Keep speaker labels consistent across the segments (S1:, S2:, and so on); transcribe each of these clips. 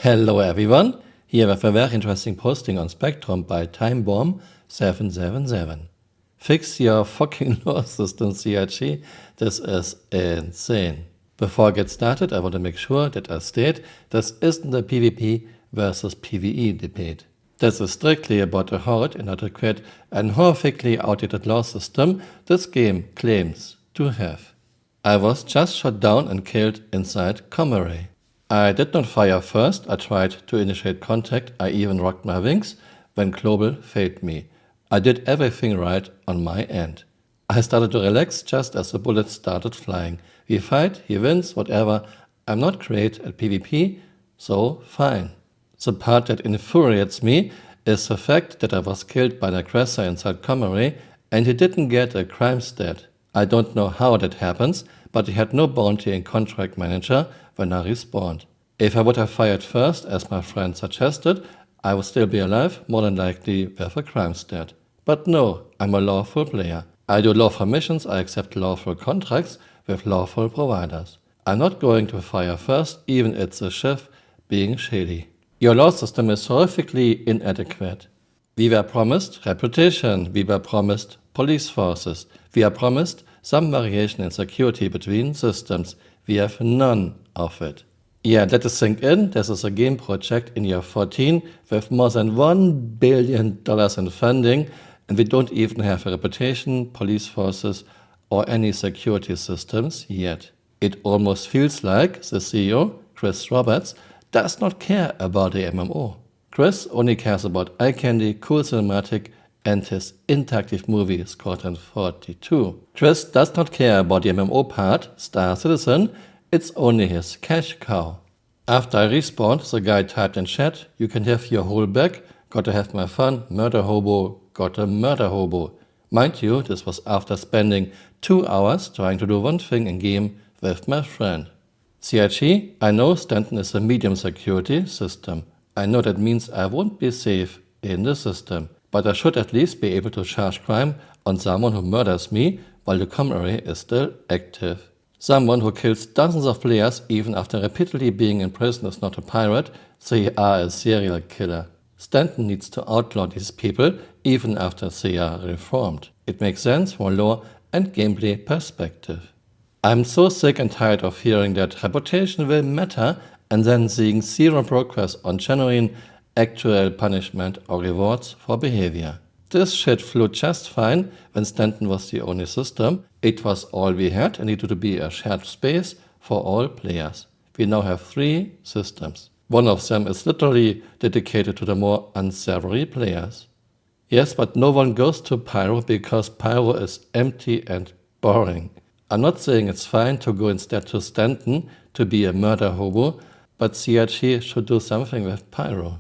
S1: Hello everyone, here we have a very interesting posting on Spectrum by TimeBomb777. Fix your fucking lore system, CRG, this is insane. Before I get started, I want to make sure that I state this isn't a PvP versus PvE debate. This is strictly about the horde and how to create an horrifically outdated lore system this game claims to have. I was just shot down and killed inside Camural. I did not fire first, I tried to initiate contact, I even rocked my wings when Global failed me. I did everything right on my end. I started to relax just as the bullets started flying. We fight, he wins, whatever. I'm not great at PvP, so fine. The part that infuriates me is the fact that I was killed by an aggressor inside Camural and he didn't get a crime stat. I don't know how that happens, but he had no bounty in contract manager when I respawned. If I would have fired first, as my friend suggested, I would still be alive, more than likely with a crime stat. But no, I'm a lawful player. I do lawful missions, I accept lawful contracts with lawful providers. I'm not going to fire first, even it's a chef being shady. Your law system is horrifically inadequate. We were promised reputation, we were promised police forces, we are promised some variation in security between systems. We have none of it. Yeah, let us sink in. This is a game project in year 14 with more than $1 billion in funding, and we don't even have a reputation, police forces, or any security systems yet. It almost feels like the CEO, Chris Roberts, does not care about the MMO. Chris only cares about eye candy, cool cinematic, and his interactive movie scored in 42. Chris does not care about the MMO part, Star Citizen, it's only his cash cow. After I respawned, the guy typed in chat, you can have your whole bag, gotta have my fun, murder hobo, gotta murder hobo. Mind you, this was after spending 2 hours trying to do one thing in game with my friend. CRG, I know Stanton is a medium security system. I know that means I won't be safe in the system. But I should at least be able to charge crime on someone who murders me while the Camural is still active. Someone who kills dozens of players even after repeatedly being in prison is not a pirate, they are a serial killer. Stanton needs to outlaw these people even after they are reformed. It makes sense from a lore and gameplay perspective. I'm so sick and tired of hearing that reputation will matter and then seeing zero progress on genuine actual punishment or rewards for behavior. This shit flew just fine when Stanton was the only system. It was all we had and needed to be a shared space for all players. We now have 3 systems. One of them is literally dedicated to the more unsavory players. Yes, but no one goes to Pyro because Pyro is empty and boring. I'm not saying it's fine to go instead to Stanton to be a murder hobo, but CRG should do something with Pyro.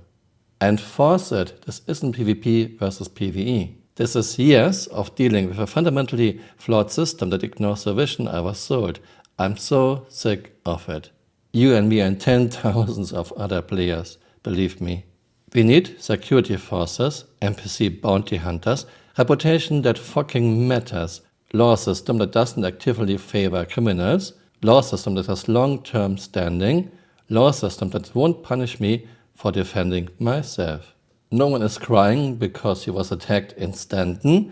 S1: And force it, this isn't PvP versus PvE. This is years of dealing with a fundamentally flawed system that ignores the vision I was sold. I'm so sick of it. You and me and 10,000s of other players, believe me. We need security forces, NPC bounty hunters, reputation that fucking matters, law system that doesn't actively favor criminals, law system that has long-term standing, law system that won't punish me for defending myself. No one is crying because he was attacked in Stanton.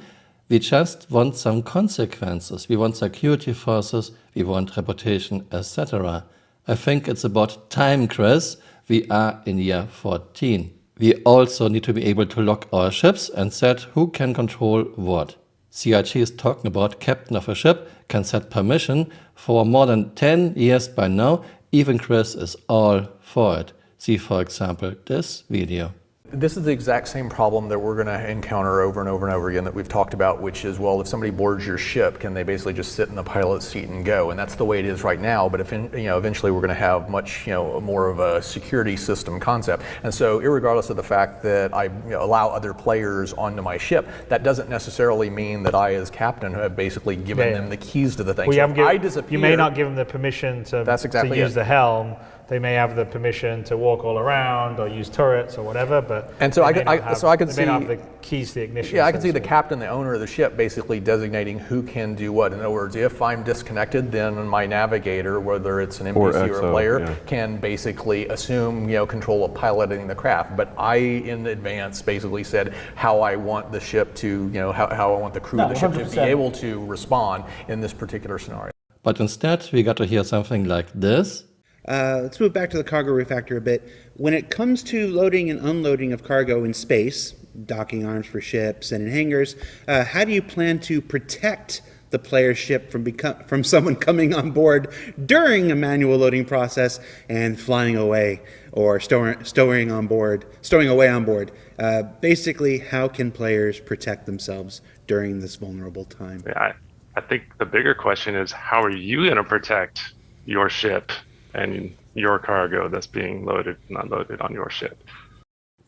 S1: We just want some consequences. We want security forces, we want reputation, etc. I think it's about time, Chris. We are in year 14. We also need to be able to lock our ships and set who can control what. CRG is talking about captain of a ship can set permission for more than 10 years by now. Even Chris is all for it. See, for example, this video.
S2: This is the exact same problem that we're going to encounter over and over and over again that we've talked about, which is, well, if somebody boards your ship, can they basically just sit in the pilot seat and go? And that's the way it is right now. But if eventually we're going to have much more of a security system concept. And so, irregardless of the fact that I allow other players onto my ship, that doesn't necessarily mean that I, as captain, have basically given them the keys to the thing.
S3: Well,
S2: so if I disappear,
S3: you may not give them the permission to,
S2: that's exactly
S3: to use the helm. They may have the permission to walk all around or use turrets or whatever, but
S2: and so I could
S3: they may not have the keys to the ignition.
S2: Yeah, I can see the captain, the owner of the ship, basically designating who can do what. In other words, if I'm disconnected, then my navigator, whether it's an NPC or a player, can basically assume control of piloting the craft. But I, in advance, basically said how I want the ship to, how I want the crew of the ship to be able to respond in this particular scenario.
S1: But instead, we got to hear something like this.
S4: Let's move back to the cargo refactor a bit. When it comes to loading and unloading of cargo in space, docking arms for ships and in hangars, how do you plan to protect the player's ship from someone coming on board during a manual loading process and flying away or stowing away on board? Basically, how can players protect themselves during this vulnerable time?
S5: Yeah, I think the bigger question is, how are you going to protect your ship and your cargo that's being loaded and unloaded on your ship?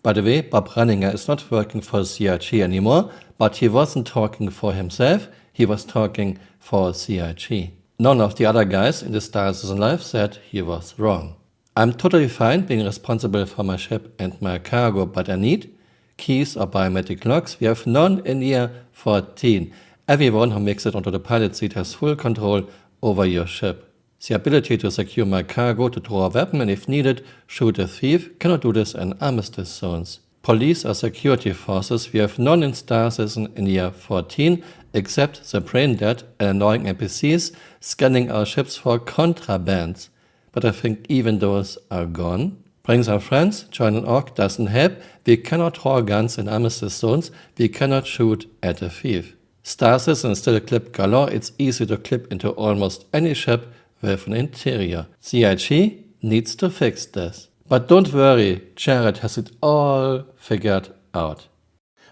S1: By the way, Bob Runninger is not working for CIG anymore, but he wasn't talking for himself, he was talking for CIG. None of the other guys in the Star Citizen Live said he was wrong. I'm totally fine being responsible for my ship and my cargo, but I need keys or biometric locks. We have none in year 14. Everyone who makes it onto the pilot seat has full control over your ship. The ability to secure my cargo, to draw a weapon and if needed, shoot a thief, cannot do this in armistice zones. Police or security forces, we have none in Star Citizen in year 14, except the brain dead and annoying NPCs scanning our ships for contrabands. But I think even those are gone. Bring some friends, join an orc doesn't help, we cannot draw guns in armistice zones, we cannot shoot at a thief. Star Citizen is still clip galore, it's easy to clip into almost any ship with an interior. CIG needs to fix this. But don't worry, Jared has it all figured out.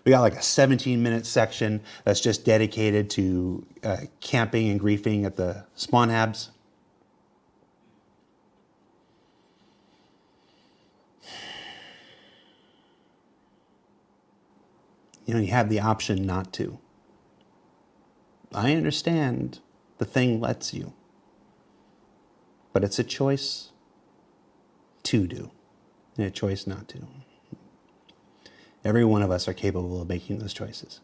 S4: We got like a 17-minute section that's just dedicated to camping and griefing at the spawn habs. You have the option not to. I understand the thing lets you. But it's a choice to do and a choice not to. Every one of us are capable of making those choices.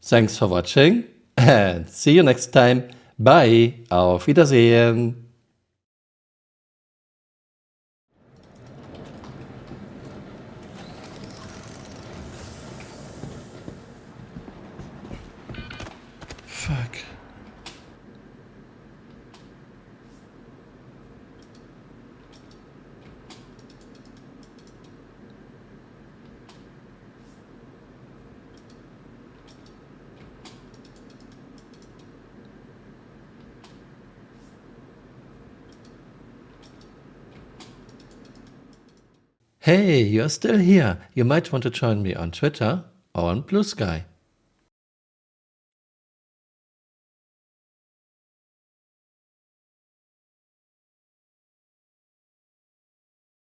S1: Thanks for watching and see you next time. Bye. Auf Wiedersehen. Fuck. Hey, you're still here. You might want to join me on Twitter or on Blue Sky.